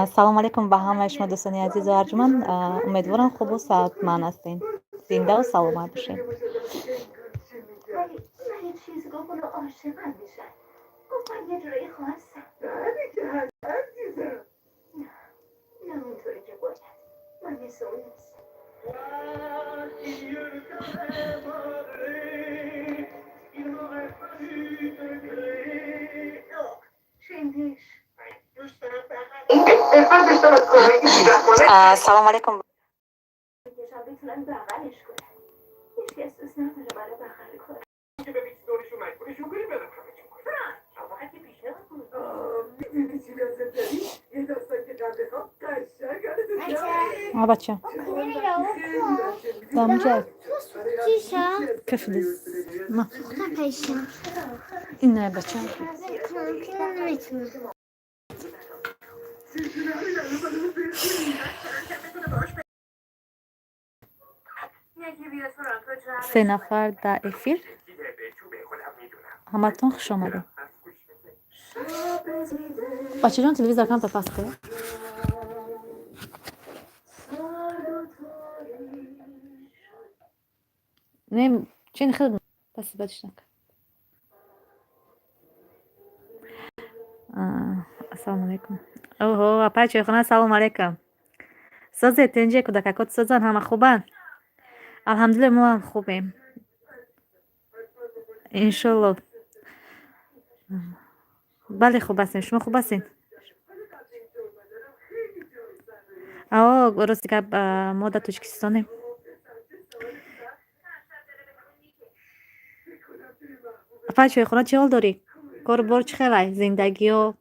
سلام علیکم به همه شما دوستان عزیز و ارجمند. امیدوارم خوب و صحتمند هستین، زنده و سلامت باشین. سلام علیکم. بچه دام جای کفلیز ما این نه بچه سه نفر در افیر. همتون خوش آمدین. بچه جان تلویزیون کم تا پس کنه. نه چین خدمت پس بدش نکن. السلام علیکم. اوه بچه خونه سلام علیکم. سازه تنجه کودکات سازن همه خوبن؟ الحمدلله ما هم خوبیم انشالله. بله خوب هستین. شما خوب هستین؟ راستی که ما در تاجیکستانیم. بچه خونه چه حال داری؟ کار بار چه خبر؟ زندگی و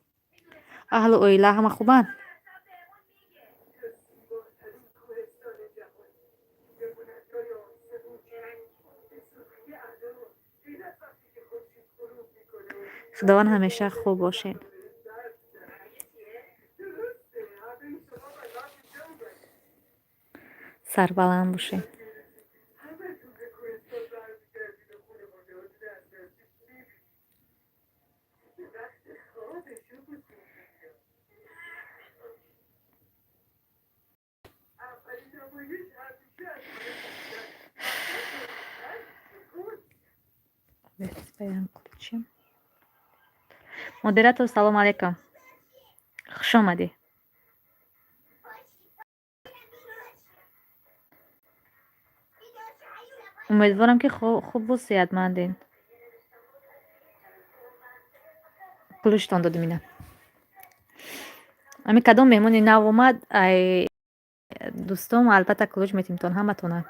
اهل و عائله همه خوبن؟ خداوند همیشه خوب باشین. سربلند باشین. مدیراتور سلام علیکم. خوش آمدی. امیدوارم که خوب و صحتمندین. پولشتان دادم اینه. امی کدام مهمونی نو اومد ای دوستام البته کلوچ میتیمتون همه تونه.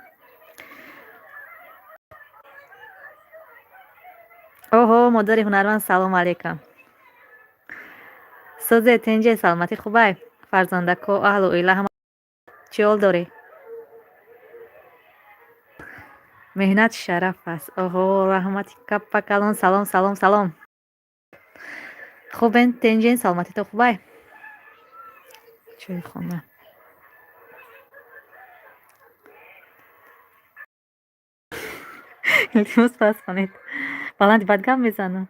اوه مادر هنرمند سلام علیکم. سوزه تنجه سلامتی خوبه؟ فرزندک و اهل و عائله همه چی حال داری؟ مهنت شرف است. اوه رحمتی کپا کلان سلام سلام سلام. خوبین تنجه سلامتی تو خوبه؟ چوی خونه. التماس پس کنید. بلند بدگم میزنم.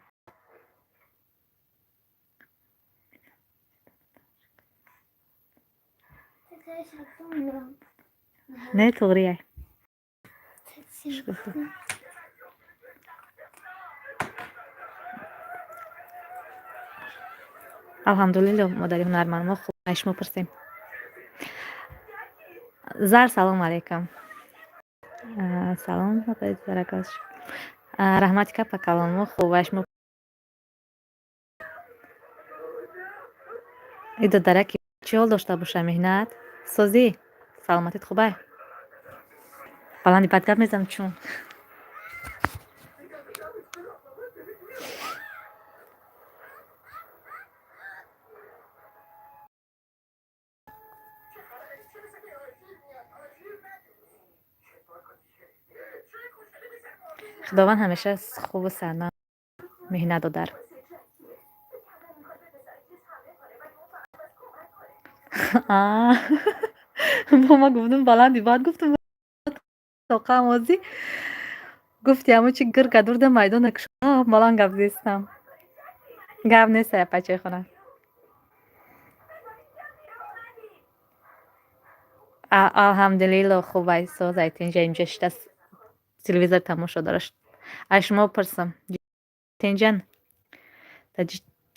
نه توریه. الحمدلله مادری هنرمند ما خوب نشمو پرسیم. زار سلام علیکم. سلام خدای برکاتش. رحمت کپا کلان ما خوبش مو. ایدو درکی چی حال داشته باشه مهنت؟ سازی سلامتیت خوبه؟ بلندی بدگم میزنم چون خداوند همیشه خوب و سرمند مهنت در. با ما گفتم بلندی بعد گفتم توقع موزی گفتی همه چی گر کدور ده میدان کشم بلند گفت دیستم گفت نیست بچه خونه алҳамдулилло хуб айсо зайтинҷа инҷа шида телевизор тамошо дорашт. Аз шумо пурсам тинҷан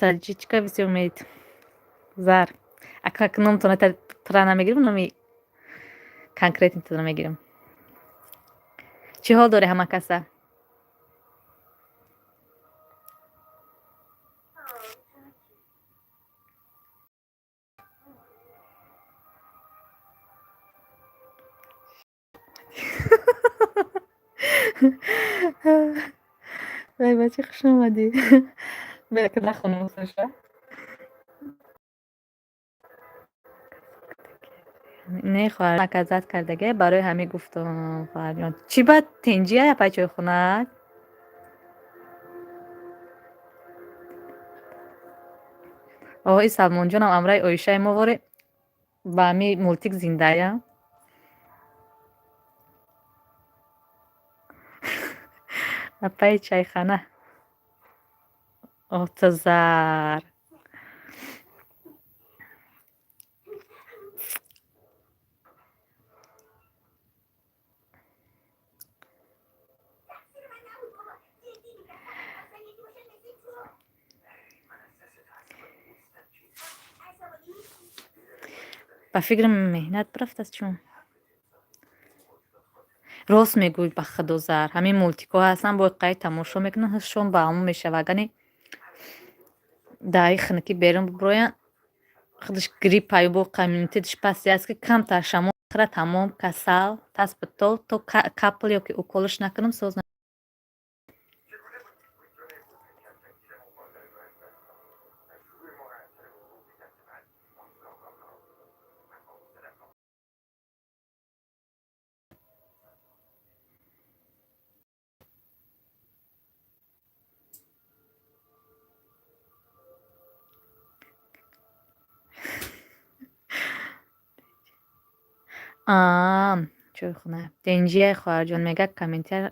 таҷичка виси умеет зар акак номтона тра намегирам номи конкретнитона мегирам. Чӣ ҳол дорӣ ҳама каса? вай бачи хуш омадӣ. Бека нахонам усаша. Не хоҳар наказат кардага барои ҳамӣ гуфтам хоҳарҷон. Чӣ бад тинҷия япай чойхонат? Ои Салмонҷонам амраи Оишаи мо воре ба ҳами мултик зиндая. Апаи чайхана. О ту зар. ба фикрам меҳнат бирафтааст чун? Рост мегӯй ба худо зар. Ҳамин мултикҳо ҳастан боқӣ тамошо мекунанд ҳушон ба ҳамон мешава. Агани даи хинаки берун бибироянд худаш гриппаю боқа иммунитеташ пасти аст ки камтар шамол хира тамом касал таспитол то капл ёки уколаш накунам соз чойхона. Денҷияи хоҳарҷон мегӯяд комментария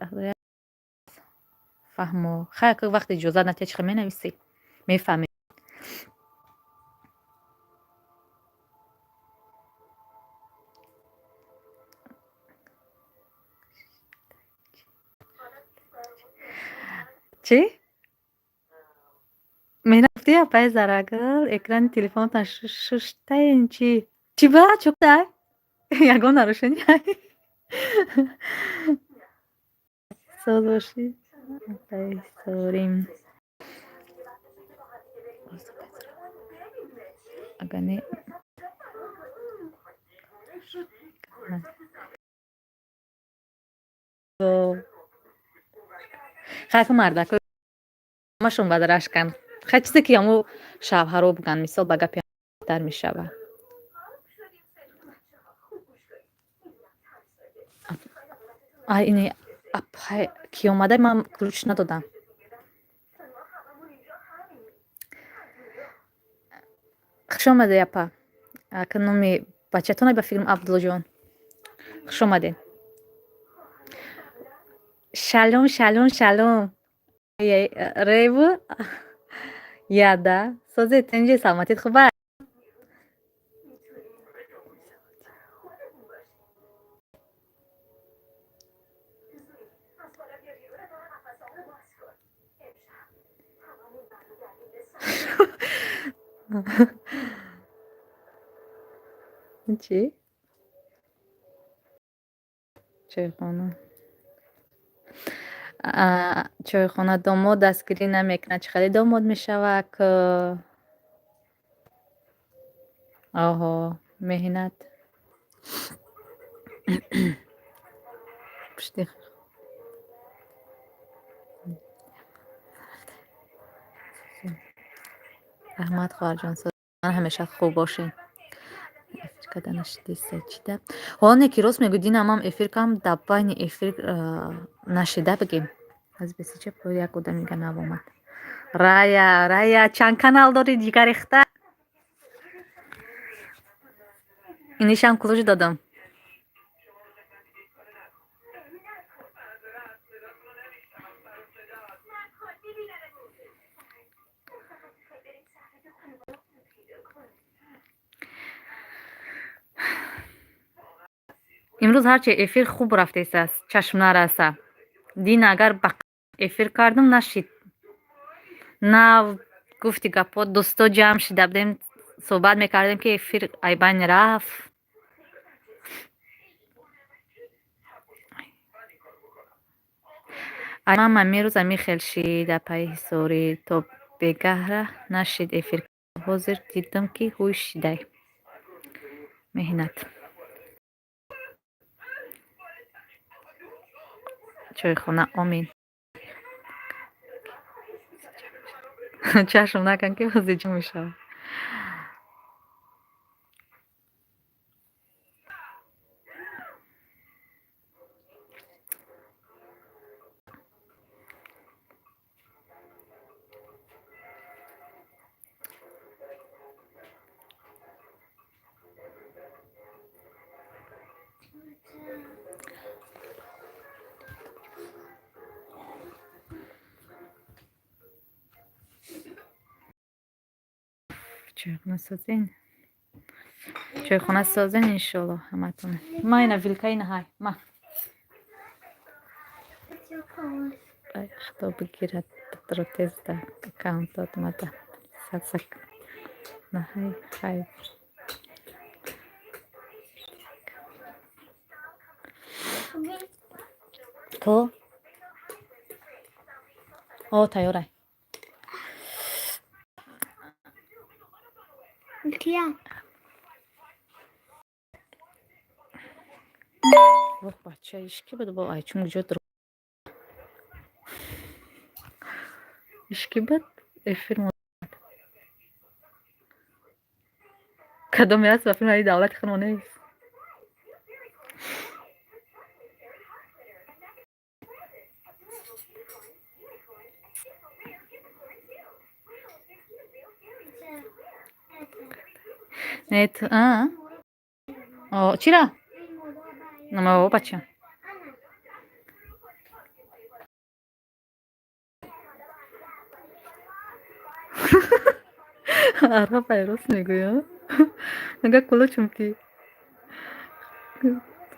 фаҳмо. Хайр ки вақти иҷозат натия чихел менависӣ? Мефаҳмӣ. Чӣ? Менафти апай зарагил экрани телефонатон шуштаин чӣ? Чӣ ба? Чӯқтай? Ягон нарушения? Соз бошӣ. Апай сорим. Агани хайр ки мардако ҳамашон ба дарашканд. Хай чизе ки ҳамо шавҳаро бигӯянд мисол ба гапи беҳтар мешавад. Ини апай ки омада ман ключ надодам. хуш омадед апа. Ака номи бачатона ба фикрам Абдуллоҷон. Хуш омадед. Шалом шалом шалом. Реву яда созе тинҷи саломатит хуб аст? چی؟ чойхона домод дастгирӣ намекунад. Чӣ хеле домод мешавад ки оҳо меҳнат раҳмат хоҳарҷон. ҳамеша хуб бошед. ҳолне ки рост мегӯ динам ам эфир кам дар байни эфир нашида бигем. аз бисича по як одамига навомад. Рая чанд канал дорӣ ҷигарехта? Инишам ключ додам. امروز هرچی افیر خوب رفته است چشم نرسه دین اگر با افیر کردم نشید نه گفتی گپا دوستا جمع شده بودیم صحبت میکردیم که افیر ایبان رفت من میروز امی خیلشی در پای حساری تو بگهره نشید افیر حاضر دیدم که هوش دی مهنت چای خونه آمین چشم نکن که بازی جو میشه چای خونه سازین چای خونه سازین انشالله همه تونه ما اینا ویلکا اینا های ما خدا بگیرد بطر تیز ده اکاونتات مده سک نه های خیلی تو تیاره واه بچه ایشکی بود با چون جد رو ایشکی بود فیلم کدومی هست و فیلم های دولت خانوانه ایست نه تو چرا؟ نما بابا بچه عرب راست میگویم نگاه کلوچم که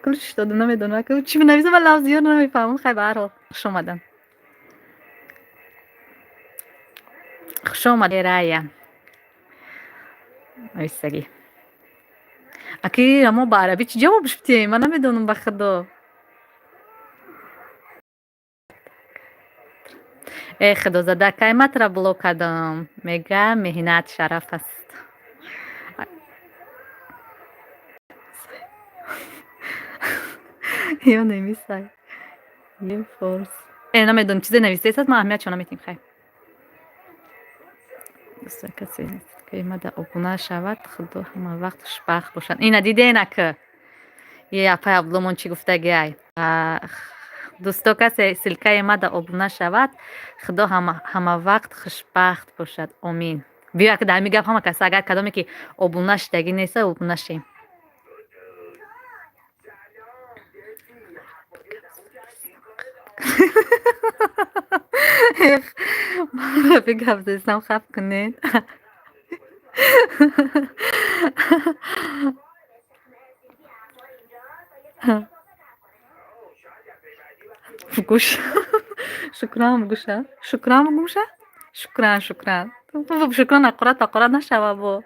کلوچش داده نمیدونه که چی بنویسه من لفظی ها نمیفهمم خیلی برحال خوش آمدن خوش آمده رایه نویسگی اکی اما با عربی چی جوابش بتیم من نمیدونم بخدا ای خدا زده قیمت را بلوک کردم میگه مهنت شرف است یا نمیسای یه فرس نمیدونم چیزی نویسته است ما اهمیت چون نمیتیم خیلی دوست کسی نیست که ایمده ابونه شود خدا همه وقتش بخت باشد اینا دیده نکه یه اپای ابلومون چی گفته گیای دوستا کسی سلکه ایمده ابونه شود خدا همه وقت خوشبخت باشد آمین بیا که در میگم همه کسی اگر کدامی که ابونه شدگی نیست ابونه شیم من بگم دستم خف کنین بگوش شکران بگوشه شکران بگوشه شکران شکران اقرات نشوه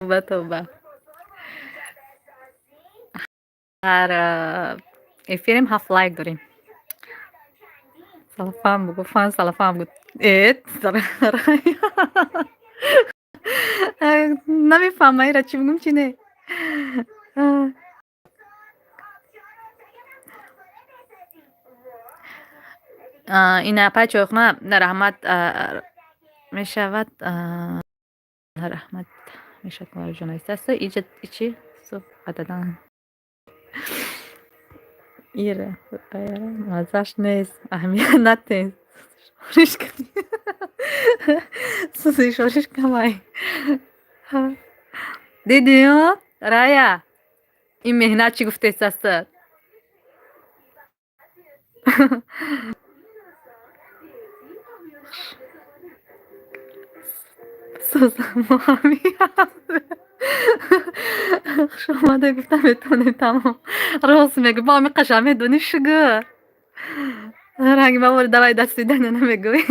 با توبه هر فیلم 7 لایک داریم سلام بگو فان سلام بگو نمیفهمم ایرا چی بگم چی نه این اپای چوخنا رحمت میشود رحمت میشد کار جنایست است ایجاد چی سو عددان ایره مازش نیست اهمیت نتین شورش کنی سوزی شورش کمای دیدی ها رایا این مهنت چی گفته است سوزم همین شما ده گفتم بتونیم تمام راست میگه با همین قشم میدونی شگر رنگ ما دوای دستی دنیا نمیگوی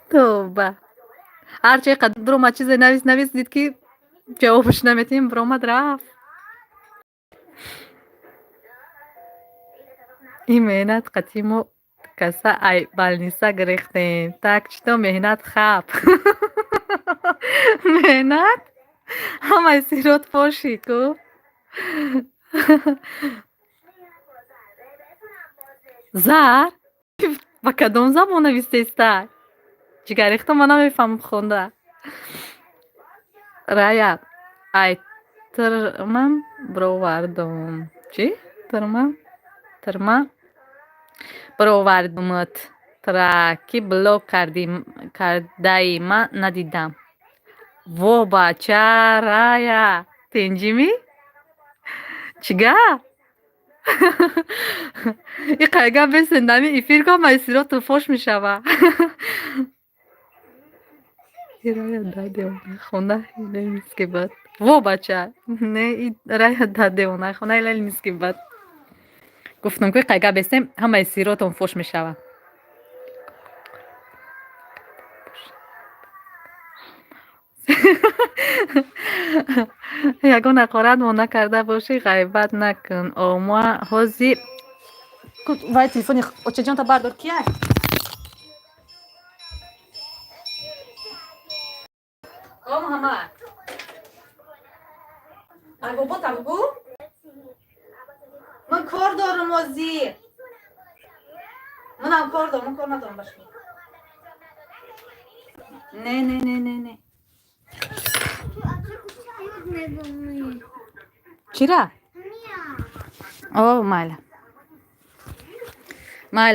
توبه هرچه قدر برو ما چیز نویس دید که جوابش نمیتیم برو ما رفت این مهنت قدیمو کسا ای بالنیسا گریختیم تک چطور مهنت خب مهنت همه سیروت پاشی کو زر با کدوم زبان نویسته ایسته چی گریختم من نمیفهم خونده رایا ای ترمم برو وردم چی؟ ترمم برو وردمت ترکی بلوک کردی من ندیدم و بچه رایا تنجیمی؟ چیگه؟ این قیگه بسندمی ایفیر که مایسیرا تو فوش میشوه رایا داده اونه خونه هیلی میسکی بد و بچه نه این رایا داده اونه خونه هیلی میسکی بد گفتم که قیگه بسیم همه سیرا تون فوش میشوه یگو نقارت ما نکرده باشی غیبت نکن اما حوزی وای تلفنی اوچه جان تا بردار کیه او محمد اگو بود اگو من کار دارم وزیر من هم کار دارم من کار ندارم باشی نه چرا؟ او مایل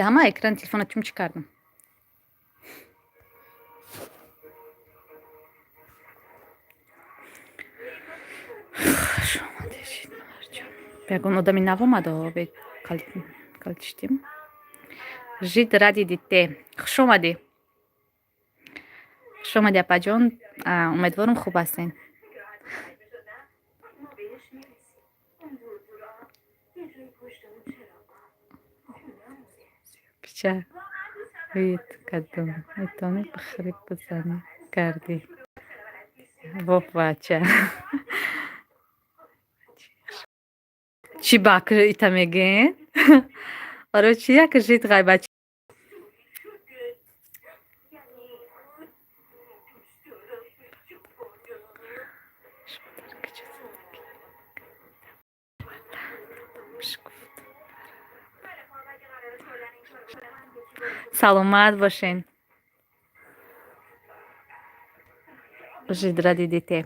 همه اکران تلفنتیم چی کردم بگون odami навомада бе калтиштим жид ради дите хушомади апаҷон умедворам хуб ҳастен пича ит кадом метони бихариб бизанӣ кардӣ во бача چی باکر ایتا میگین؟ آره چی یک جید غیبت سلامت باشین جید را دیدیته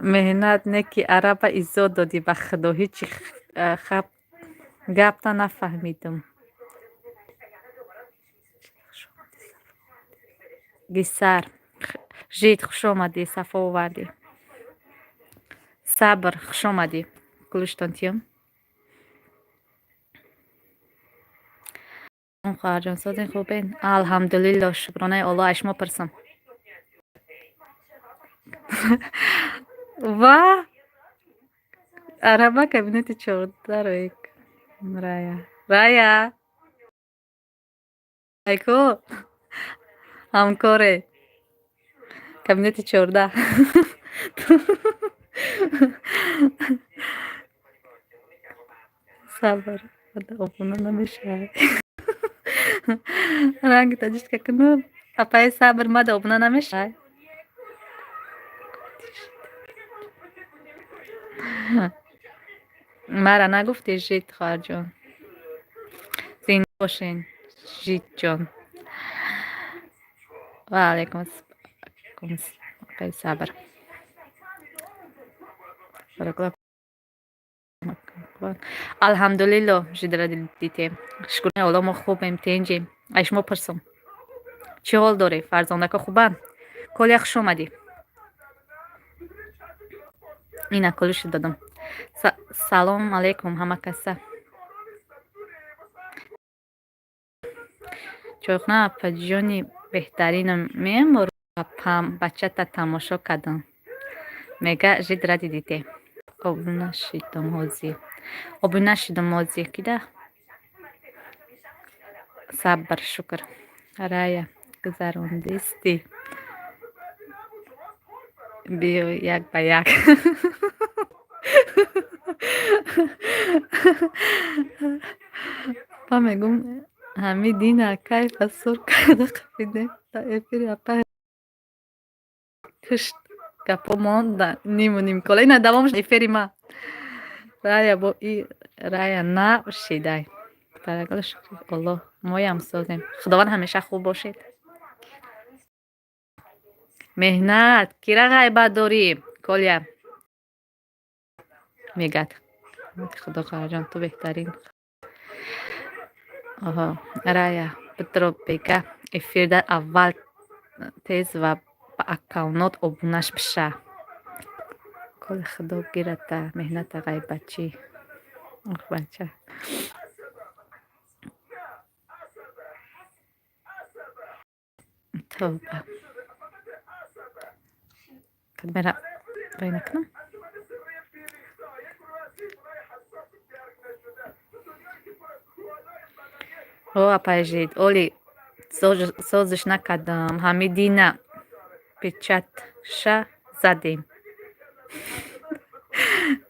مهنت نکی عربا ایزاد دادی به خدا هیچی خب گپ تا نفهمیدم گیسر جید خوش آمدی صفا آوردی صبر خوش آمدی کلوشتانتیم اون خواهر جان سازین خوبین الحمدلله شکرانه الله اشما پرسم و عربا کابینت 14 رو یک رایا ایکو همکاره کابینت 14 صبر ابونا نمیشه رنگ تجیش که کنم اپای صبر مده ابونا نمیشه مرا نگفتی جید خواهر جان زین باشین جید جان و علیکم السلام صبر الحمدلله جید را دیدیم شکر الله ما خوبیم تنجیم اشما پرسم چی حال داری فرزانده که خوبن کلی خوش اومدی اینا کلوش دادم салом алейкум ҳамакаса. чойхона апаҷони беҳтаринам мемору апам бачата тамошо кардам. Мега жид ради дите. Обуна шидам ҳозир кида. Сабр шукр. Рая гузарондисти. Биё як ба як. Па мегум ҳамидина кайфа сур карда қафиде та эфири апа кушт гапо монда ниму нимкола ина давомш эфири ма рая бо и рая навшидай тарагала шукри Аллоҳ моям созем худованд ҳамеша хуб бошед меҳнат кира ғайбат дорӣ коля мегад худо қаҳрҷон ту беҳтарин оҳо рая битро бега эфирда аввал тез ва ба аккаунот обунаш биша коли худо гирата меҳната ғайбатчӣ ох бача توبة كاتبة بينكم هو апажид оли созиш накардам ҳамидина печатша задем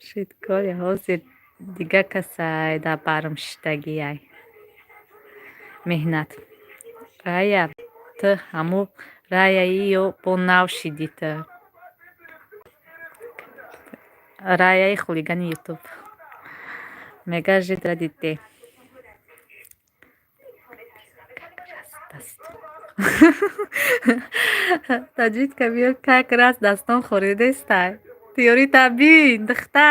шид коли ҳозир дига касай да бармштагияй меҳнат рая ты ҳаму раяиё бо нав шидӣ ты раяи хулигани ютуб мега жидра дидӣ таҷвидка биё как раз дастон хӯридестай тиёрита бин духта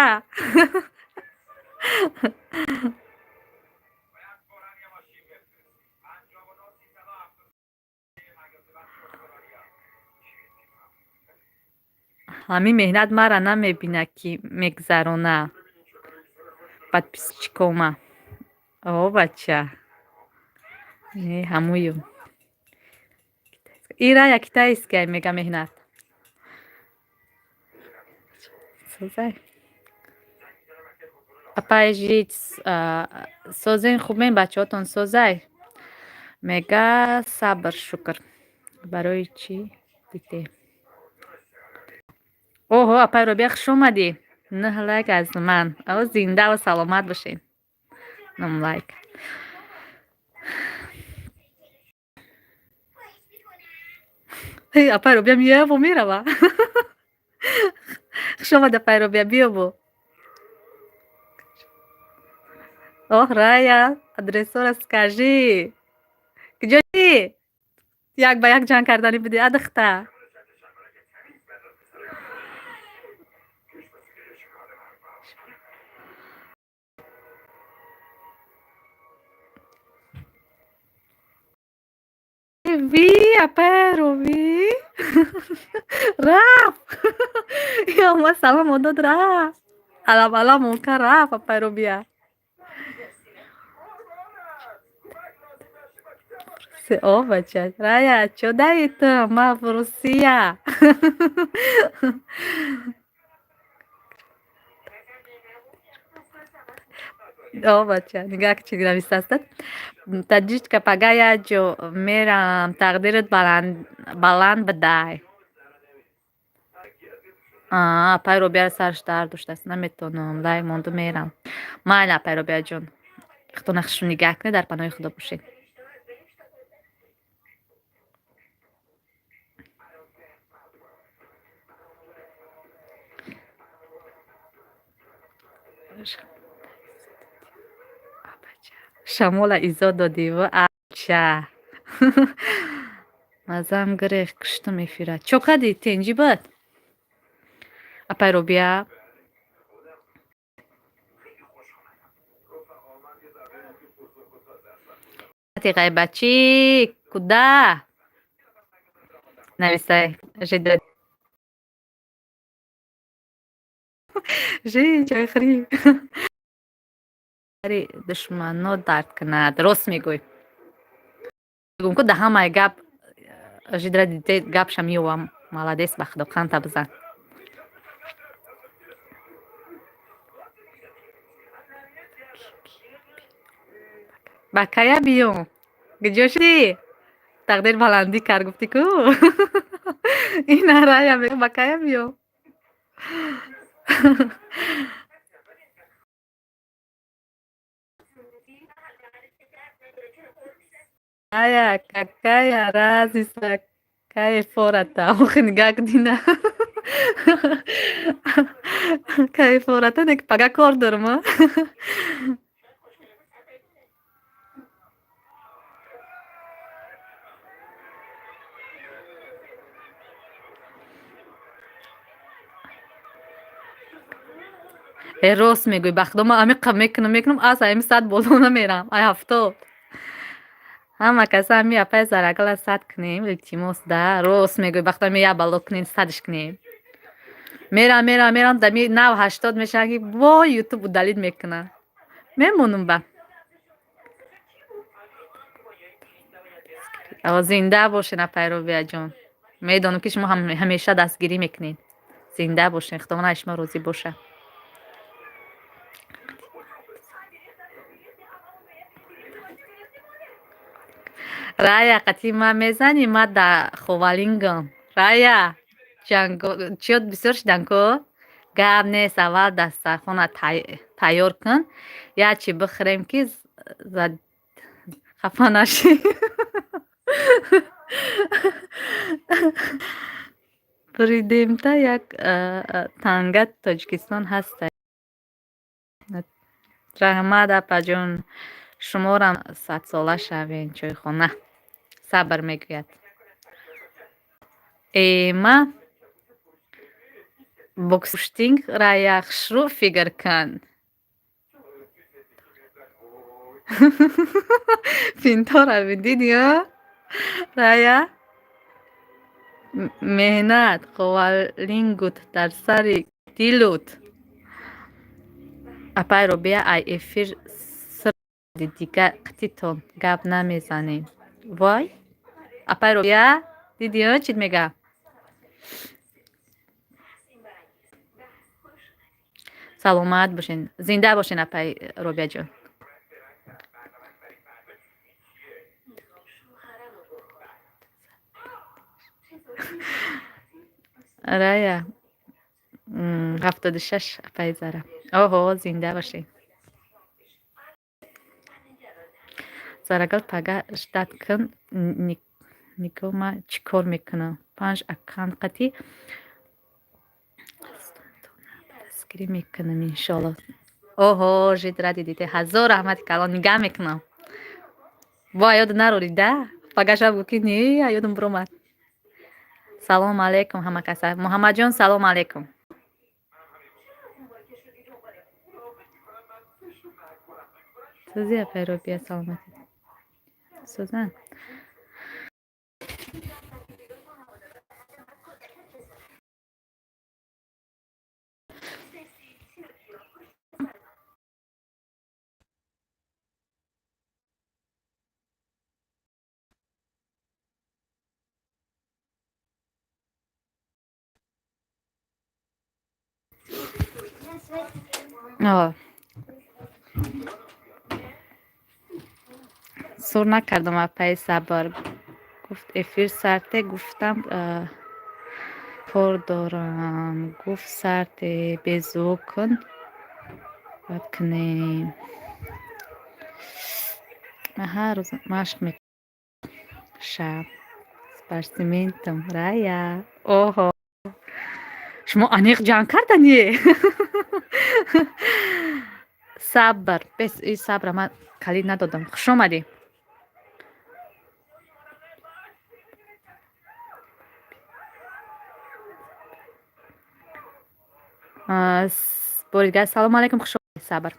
ҳамин меҳнат мара намебина ки мегзарона подписчикома о бача ҳамуё ирая китайская мега меҳнат созай апайжит созен хубен бачаҳотон созай мега сабр шукр барои чӣ дите оҳо апай робия хуш омадӣ 9 лайк аз ман зиндаву саломат бошед 9 лайк апай робия миёяву мерава хуш омад апай робия биёбу оҳ рая адресора скажи куҷои як ба як ҷанг кардани биди адухта ви апай роби рафт ёма салом одод рафт алам монка рафт апай робия о бача рая чодаи ту ма в русия о бача нигах чӣ нависастад таҷичка пагая ҷо мерам тақдират баланд бидай апай робияро сараш дард доштааст наметавонам лайк монду мерам майли апай робияҷон худона хушу нигах кунед дар паноҳи худо бошед шамола изо додиву ача мазам гирефт куштум эфира чокади тенҷи бад апай робия ати ғайбатчӣ куда нависай жидра жи чайхри ари душманно дард кунад. Рост мегӯй. Гум ку да ҳамаи гап жидра диде гапша меёвам. Маладес ба худо қанта бизан. ба кая биём? Куҷо шудӣ? Тақдир баландӣ кард гуфтӣ ку? Ин Рая мегӯяд ба кая биём? Raya, какая разница, какая фора-то? Ох, нигак дина. Какая фора-то, нек пага кор дорам, а? Рост мегӯй, ба худо ман амиқ мекунам, аз ҳамин сад боло намерам. Ай 70. Ҳама каса ҳами апай зарагала 100 кунем, илтимос да. Рост мегӯй, ба худо ҳами як бало кунем, 100-ш кунем. Мерам дами 90-80 мешавад ки вой ютуб удалид мекунам. Мемонам ба. Зинда бошен апай Робияҷон. Медонам ки шумо ҳамеша дастгирӣ мекунед. Зинда бошен, худованд аз шумо розӣ бошад. Рая, қатӣ ман мезанӣ, ман да ховалингам. Рая, чиёд бисёр шидан ку? Гап нест, аввал дастархона тайёр кун. Ячи бихӯрем ки хафа нашӣ. Придемта як танга Тоҷикистон ҳаста. Раҳмат апаҷон, шуморам 100сола шавен чойхона. Сабр мегӯяд. Эма боксштинг раякшру фикр кун. Финтора видидиё? Рая? Меҳнат ховалингут дар сари дилут. Апай Робия ай эфир сир дигар қититон гап намезанем. Вой? Апай Робия? Дидиё чит мегӯяд? Саломат бошен. Зинда бошен апай Робияҷон. Рая 76 апай Зара. Оҳо, зинда бошед. Зарагал пага ждат кун, нигоҳ ман чӣ кор мекунам? 5 аккаунт қатӣ дастгирӣ мекунам иншоалло. Оҳо, жидра дидите. Ҳазор раҳмати калон нигаҳ мекунам. Вой, ёд нарорӣ да? Пагаша гуфт ки не, ёдам биромад. Салом алейкум ҳама каса. Муҳаммадҷон, салом алейкум. Сӯзи апай Робия саломатӣ. Сӯзан. сур накардам апай Сабр. Гуфт эфир сарте, гуфтам кор дорам. Гуфт сарте безвук кун. Бад кунем. Ман ҳар рӯз машқ мекунам. Шаб спортсменам. Рая. Оҳо. Шумо аниқ ҷанг карданӣ? Сабр. Бес и сабра ман калид надодам. Хуш омадӣ. Боридгар салом алейкум, хуш омадӣ Сабр.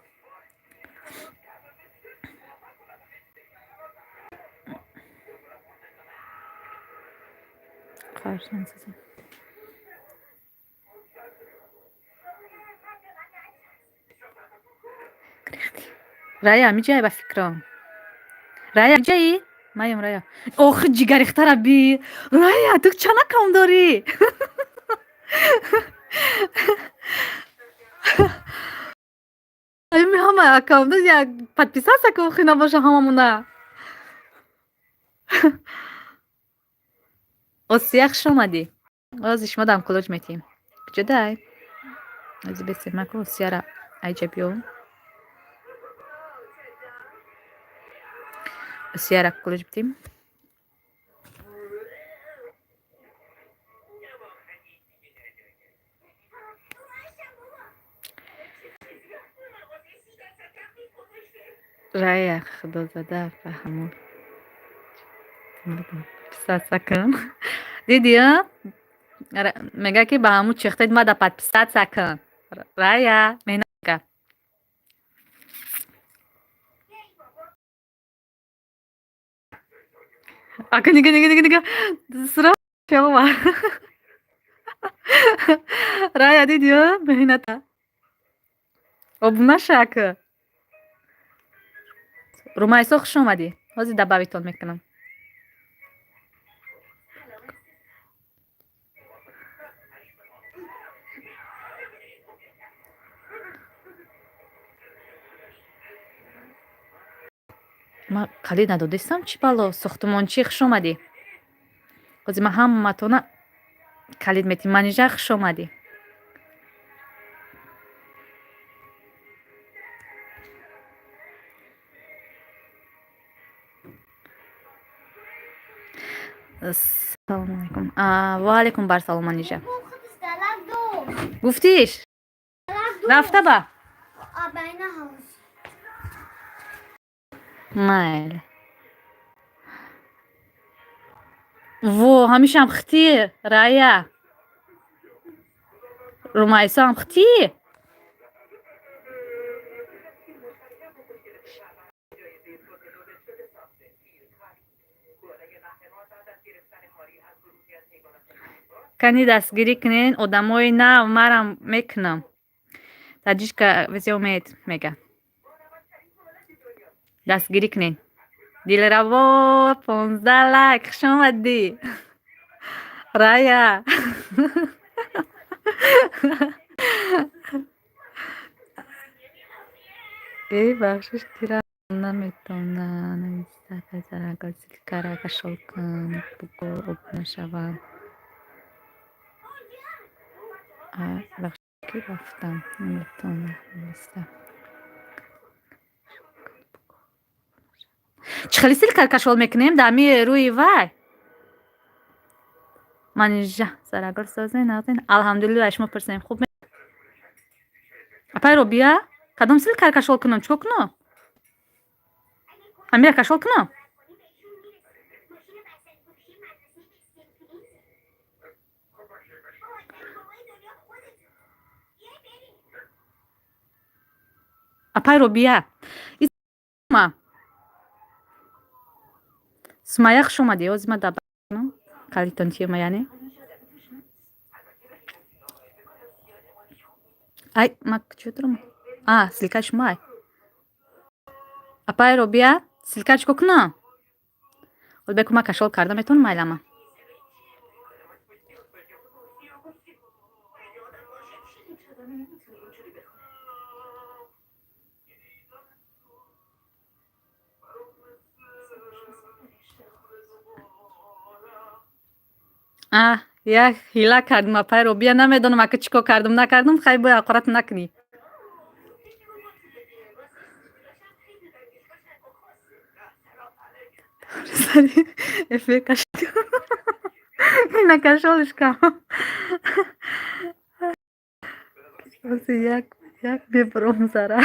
рая миҷаи ба фикрам. Рая миҷаи? Маём рая. Охи ҷигарихтара би. Рая ту чанд аккаунт дорӣ? Ами ҳама аккаунт як подписаться ки охи набоша ҳамамона. Осия хуш омадӣ. Ози шумо дам кулоҷ метиҳем. Куҷодай? Ози бесед маку Осияра айҷа биё. Осияра кулоҷ битим. Рая худозада фаҳмон. Подписаться кун. Дидиё? Мега ки ба ҳамун чехтед мада подписаться кун. Рая меҳнака. Ака нига. Сура шава. Рая дидиё? Меҳната. Обунашак. Румайсо хуш омадӣ. Ҳозир дабавитон мекунам. Ма калид надодистам чӣ бало? Сохтумончӣ хуш омадӣ. Ҳозир ма ҳаматона калид метим. Манижа хуш омадӣ. Ассалому алайкум. Ва алайкум барсалом манижа. Гуфтиш? Рафта ба? Майли. Во, ҳамишам хитӣ, Рая. Румайсо ҳам хитӣ? Кани дастгирӣ кунен, одамои нав марам мекунам. Таҷишка везёмед мега. Дастгирӣ кунен. Дилраво 15 лайк хуш омадӣ. Рая. Бахшиш тира наметонам нависта пазарага зилкара кашолкан буко об нашавам. Бахшиш ки рафтам наметонам нависта. чӣ хеле зилкара кашол мекунем дами рӯи вай? Манижа зарагор созен назин. Алҳамдулилла шумо пурсем хуб. Апай Робия, кадом зилкара кашол кунам? Чико кунам? Амира кашол кунам? Апай Робия. Исма. Сумая хуш омадӣ. Ҳозир ма даба кунам. Калитон чима яъне? Ай, ма чӣ дорам? Силка шумай. Апай Робия, силка чико кунам? Ҳол беку ма кашол карда метавонам майлама. Як ҳила кардим апай Робия, намедонам ака чико кардам накардам, хай бо ҳақорат накунӣ. Эфир кашол. Ина кашолишка. Як бебром зара.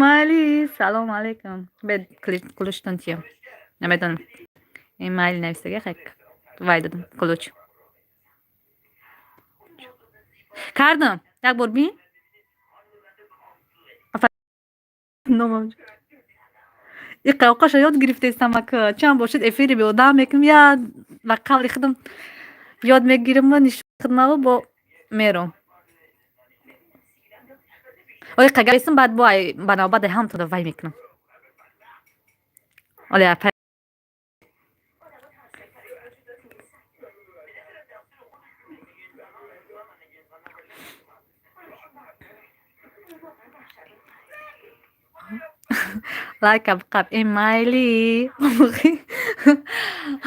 Майли, салом алейкум. Бед кулуштон чиё? Намедонам. Майли навистага хак. Вай дадам кулуч. Кардам. Як бор бин. Номам. И қавқаша ёд гирифтестам ака. Чанд бошад эфири бе одам мекунам. Я ба қавли худам ёд мегирам ва нишон хидмаву бо мером. ой қагайсин баъд бо банобаде ҳамтода вай мекунам оле апа лайка биқаб эмайли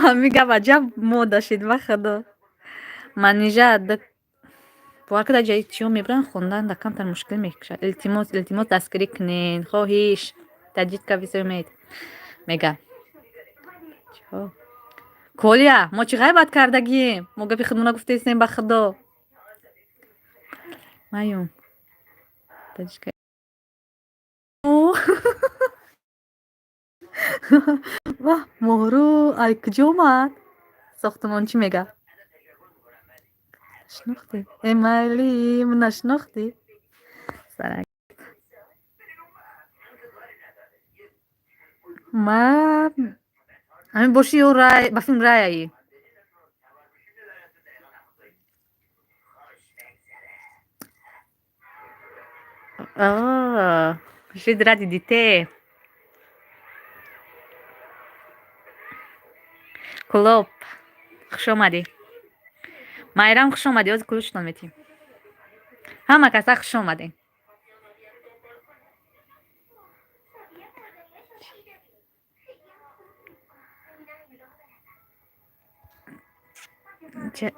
ҳамин гап аҷаб мода шид ва худо манижа бовар куда ҷаи чиё мебаранд хондан да камтар мушкил мекушад илтимос дастгирӣ кунен хоҳиш таҷдидка визумет мега чиҳо колия мо чӣ ғайбат кардагием мо гапи худмона гуфтаистем ба худо маём таҷдидка ваҳ моҳрӯ ай куҷо омад сохтмон чӣ мегӯяд шинохтӣ эмайли муна шинохтӣ сарак ман ҳамин боши ё рай ба филм раяи шид ра дидите клоп хуш омадӣ майрам хуш омадӣ ҳозир кулӯчтон метиҳем ҳама каса хуш омадем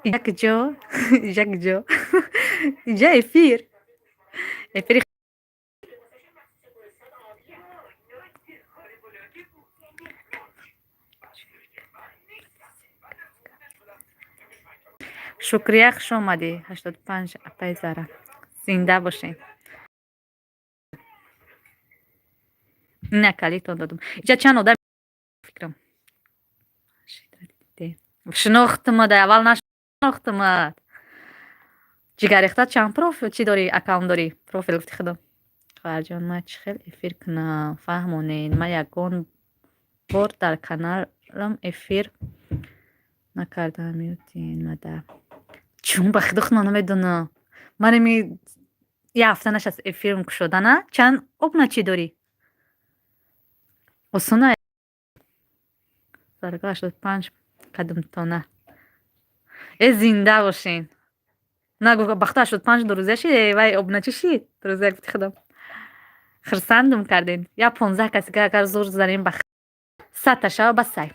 иҷа куҷо иҷа куҷо иҷа эфир эфири шукрия хуш омадӣ 85 апай зара зинда бошем ина калитон додум иҷа чанд одам фикрам шинохтумад аввал нашинохтумад ҷигарехта чанд профил чӣ дорӣ аккаунт дорӣ профил гуфти худо хоҳарҷон ман чӣ хел эфир кунам фаҳмонед ман ягон бор дар каналам эфир накардам меётин мада чун ба худо худо намедонам манами як ҳафта нашаст эфирм кушодана чанд обна чӣ дорӣ осона зарга 85 кадамтона зинда бошен нагу бахта 85 дурӯза шид вай обначӣ шид дурӯза гуфти худо хурсандум кардем я 15 касига агар зур зарем ба 100 шава ба сай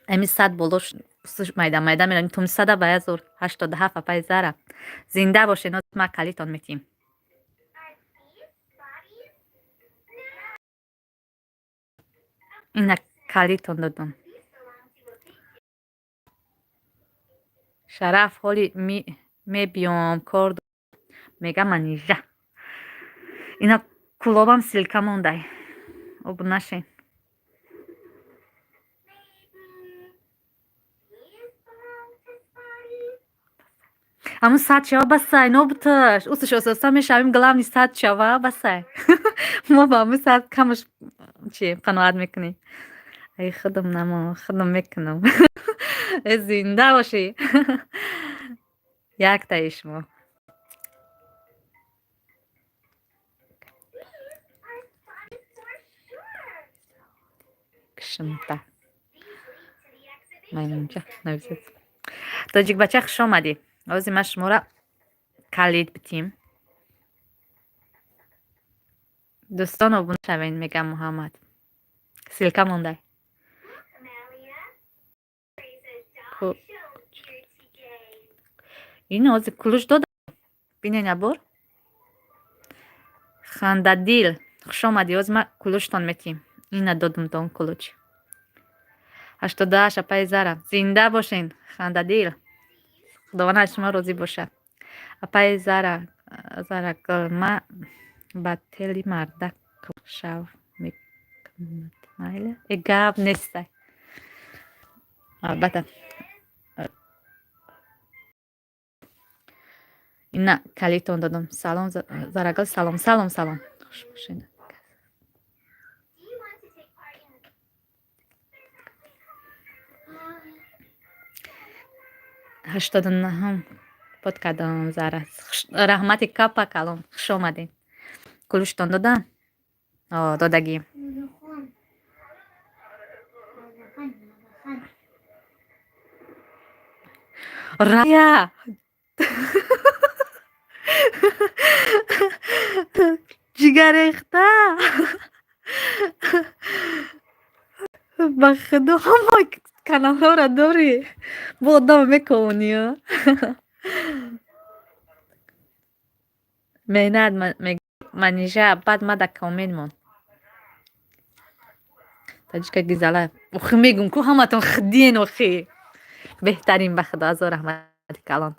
ами 100 боло майда майда меравем тум 100 ба 1087 апай зара зинда бошен ма калитон метиҳем ина калитон додам шараф ҳоли мебиём кор мега манижа ина кулобам силка мондай об нашен ҳамун 100 шава ба сай нобуташ усташ ососта мешавем главни 100 шава ба сай мо ба ҳамун 100 камаш чи қаноат мекунем ай худам намо худам мекунам зинда бошӣ яктаи шумо кишимта маймунҷа нависад тоҷикбача хуш омадӣ ҳозир ман шуморо калид битем дӯстон обуна шавен мегам муҳаммад силка мондай ин ҳозир кулӯч додам бинен ябор хандадил хуш омадӣ ҳозир ман кулӯчтон метиҳем ина додум дон кулӯч 88 апай зара зинда бошен хандадил худованд аз шумо розӣ бошад апай заракилма ба тели мардак шав мекунад майли гап нестай албатта ина калитон додам салом зарагил салом салом салом хуш бошед 89 پد کردم زاره رحمت کپا کلام خوش آمدین کلوشتان دادن دادگیم رایا جگر ریخته به خدا همه کانال ها را داری با آدم میکنی ها مهنت منیجه بعد ما در کامل مون تاجیکا گیزاله اخی میگم که همه تون خدین اخی بهترین به خدا از رحمت کلان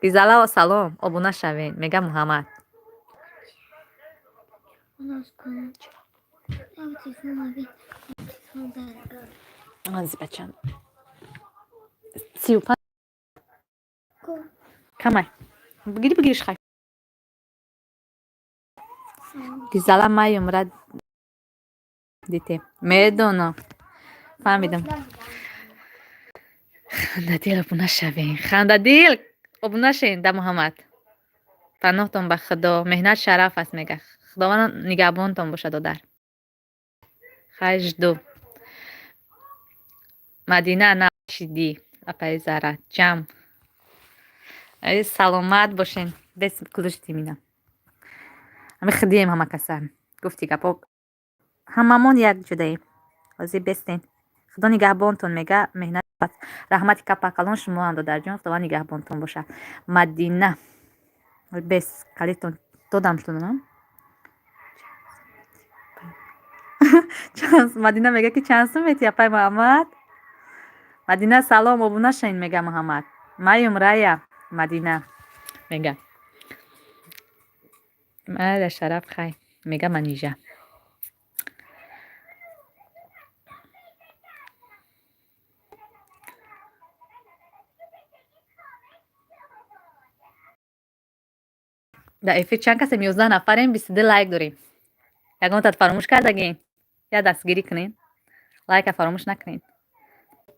گیزاله و سلام ابونه شوین میگه محمد از بچم 35 کمای بگیریش خواهی گیزاله مایم را دیده میدونم فهمیدم خنده دیل ابونه شوین خنده دیل ابونه شوین ده محمد پناهتون به خدا مهنت شرف است میگه خداوند نگهبانتون باشه دادر خشدو مدینه نشیدی اپای زاره جمع ای سلامت باشین بس کلوشتی مینم همه خدیم همه کسان گفتی گپا هممون یک جداییم بازی بستین خدا نگهبانتون میگه مهنت رحمت کپا کلان شما هم دادر جان خدا نگهبانتون باشه مدینه بس کلیتون دادمتون مدینه میگه که چند سومتی اپای محمد مدینه سلام ابونه شین میگه محمد مایم رایا مدینه میگه من شرف خی میگه منیجه در افی چند کسی 11 نفریم 22 لایک داریم یکم تا فراموش کردگین یا دستگیری کنین لایک فراموش نکنین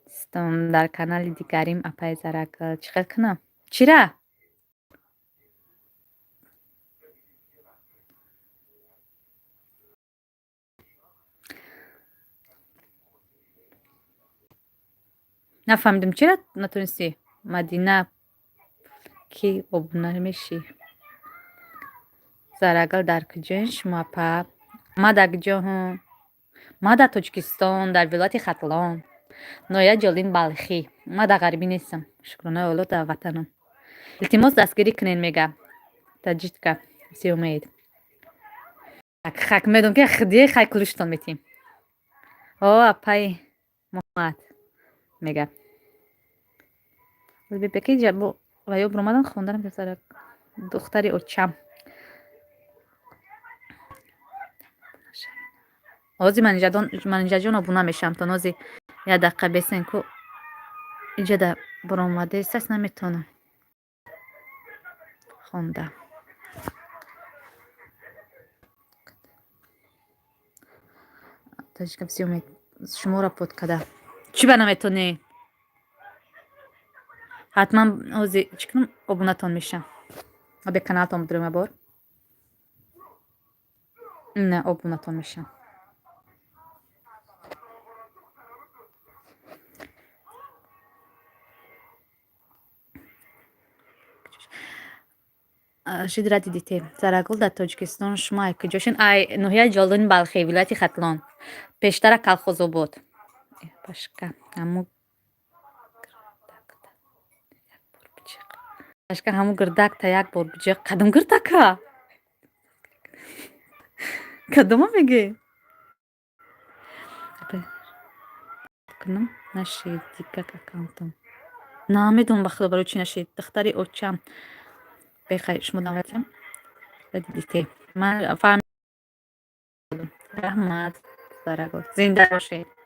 استم در کانال دیگریم اپای زرک چیکار کنم چیرا نفهمیدم چرا نتونستی مدینه کی ابونه میشی زرگل در کجا شما پا ما در کجا هم ما در تاجیکستان در ولایت ختلان نایه جالین بلخی ما در غربی نیستم شکرانه اولاد در وطنم التماس دستگیری کنین میگه تاجیکا سی امید خاک میدونم که خدیه خای کلوشتون میتیم اپای محمد میگه بپکی جبو و یا برامدن خوندنم که سر دختری اوچم آزی منیجه جان ابونه میشم تا نازی یه دقیقه بسین که اینجا در برامده سس نمیتونم خونده تاجیکم سی امید شما را پود کده چی به نمیتونی حتما آزی چکنم ابونه تان میشم به کانال تان بدرم بار نه ابونه تان میشم شدرا دیدیم زرگل در تاجیکستان شما که جاشین ای نوحیه جالین بلخی ولایت ختلان پیشتر کلخوزو بود پشکه همو پشکه همو گردک تا یک بار بجه قدم گردکه کدوم میگی کنم نشید دیگه اکانتم نمیدونم بخدا برای چی نشید دختری اوچم بخیر شما دعوتم دیدی من فهم رحمت زرگل زنده باشید